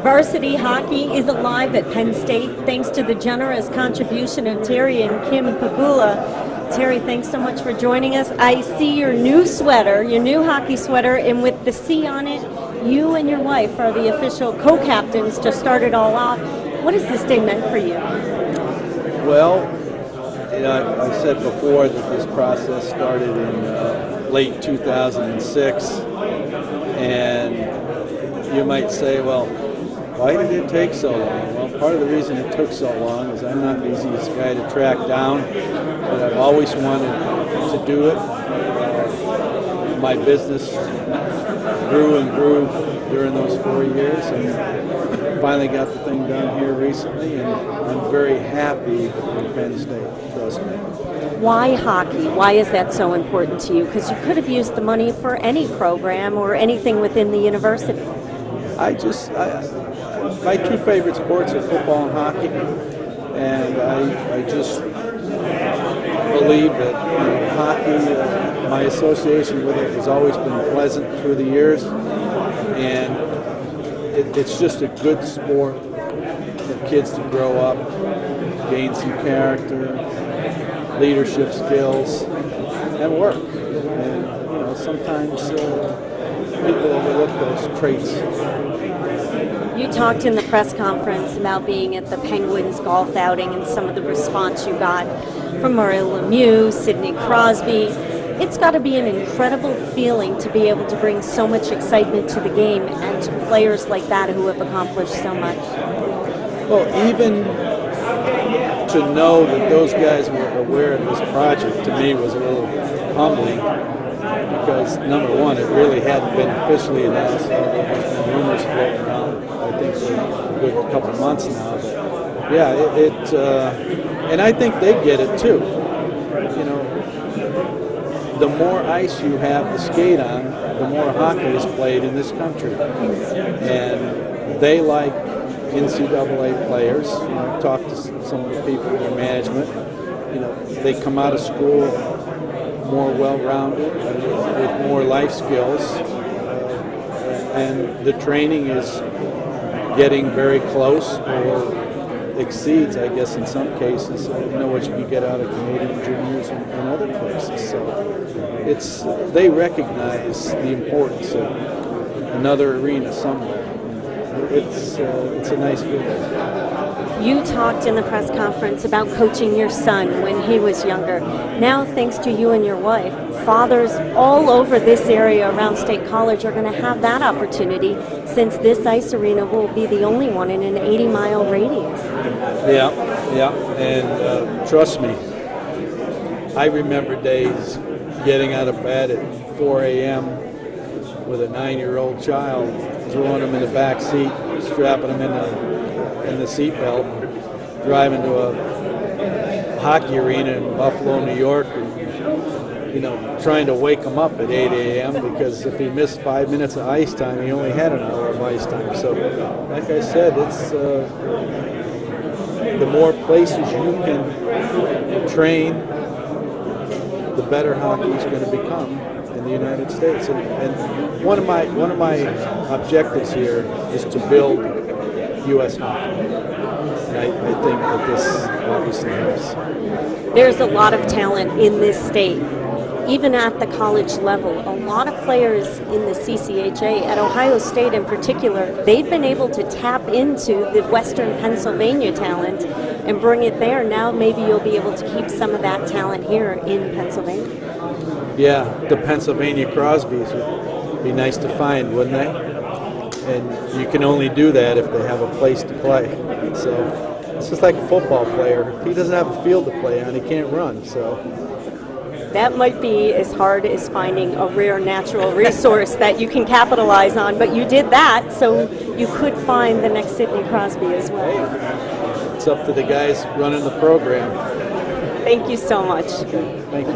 Varsity hockey is alive at Penn State thanks to the generous contribution of Terry and Kim Pegula. Terry, thanks so much for joining us. I see your new sweater, your new hockey sweater, and with the C on it, you and your wife are the official co-captains to start it all off. What has this day meant for you? Well, I said before that this process started in late 2006, and you might say, well, why did it take so long? Well, part of the reason it took so long is I'm not the easiest guy to track down, but I've always wanted to do it. My business grew and grew during those 4 years, and finally got the thing done here recently, and I'm very happy with Penn State, trust me. Why hockey? Why is that so important to you? Because you could have used the money for any program or anything within the university. My two favorite sports are football and hockey, and I just believe that hockey, my association with it has always been pleasant through the years, and it's just a good sport for kids to grow up, gain some character, leadership skills, and work. And sometimes people overlook those traits. You talked in the press conference about being at the Penguins golf outing and some of the response you got from Murray Lemieux, Sidney Crosby. It's got to be an incredible feeling to be able to bring so much excitement to the game and to players like that who have accomplished so much. Well, even to know that those guys were aware of this project, to me, was a little humbling, because number one, it really hadn't been officially announced. There's been rumors floating around, I think, for a good couple of months now. But yeah, and I think they get it too. The more ice you have to skate on, the more hockey is played in this country, and they like NCAA players. I've talked to some of the people in their management. They come out of school more well-rounded, with more life skills, and the training is getting very close or exceeds, I guess, in some cases, what you can get out of Canadian juniors and other places. So they recognize the importance of another arena somewhere. It's a nice feeling. You talked in the press conference about coaching your son when he was younger. Now, thanks to you and your wife, fathers all over this area around State College are going to have that opportunity, since this ice arena will be the only one in an 80-mile radius. Yeah, and trust me, I remember days getting out of bed at 4 a.m. with a 9-year-old child, throwing him in the back seat, strapping him in the seatbelt, driving to a hockey arena in Buffalo, New York, and trying to wake him up at 8 a.m. because if he missed 5 minutes of ice time, he only had an hour of ice time. So, like I said, it's the more places you can train, the better hockey is going to become in the United States. And one of my objectives here is to build U.S. hockey. And I think that this obviously helps. There's a lot of talent in this state, even at the college level. A lot of players in the CCHA, at Ohio State in particular, they've been able to tap into the Western Pennsylvania talent and bring it there. Now maybe you'll be able to keep some of that talent here in Pennsylvania. Yeah, the Pennsylvania Crosbys would be nice to find, wouldn't they? And you can only do that if they have a place to play. So it's just like a football player. If he doesn't have a field to play on, he can't run. So that might be as hard as finding a rare natural resource that you can capitalize on, but you did that, so you could find the next Sidney Crosby as well. It's up to the guys running the program. Thank you so much. Okay, thank you.